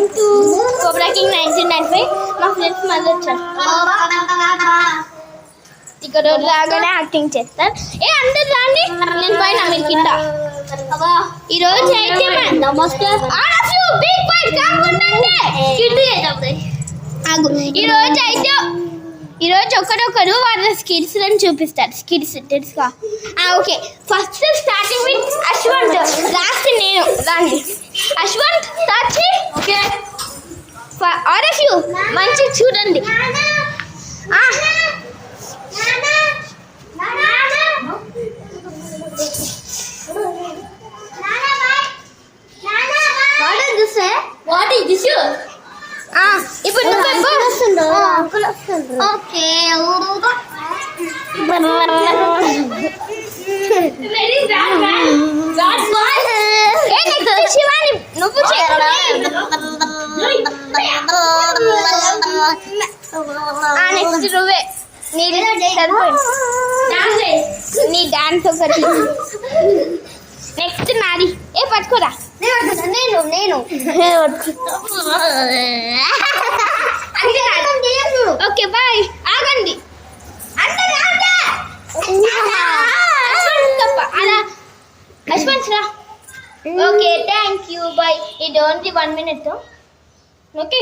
Welcome to cobra king 1995. మా friends మళ్ళీ వచ్చారు. ఇక్కడ రాగానే యాక్టింగ్ చేస్తారు. అందరు రాండి, నేను పైన మీరు కింద. ఈరోజు అయితే ఈరోజు ఒకరొకరు వాళ్ళ స్కిల్స్ లను చూపిస్తారు. స్కిల్స్ తెలుసుగా? Okay, first starting with Ashwanth, last నేను. రాండి అశ్వంత్, స్టార్ట్ చేయి. ఓకే, ఆల్ ఆఫ్ యూ మంచి చూడండి. What is this? ఇప్పుడు ఓకే, శివాని నువ్వు నెక్స్ట్ నువ్వే. నీ డాన్స్ ఒకటి. నెక్స్ట్ నాది. పట్టుకోరా. నేను ఓకే బాయ్. ఆగండి, అలా అశ్వంత్ రా. Okay, thank you, bye. ఇది ఓన్లీ 1 minute. ఓకే.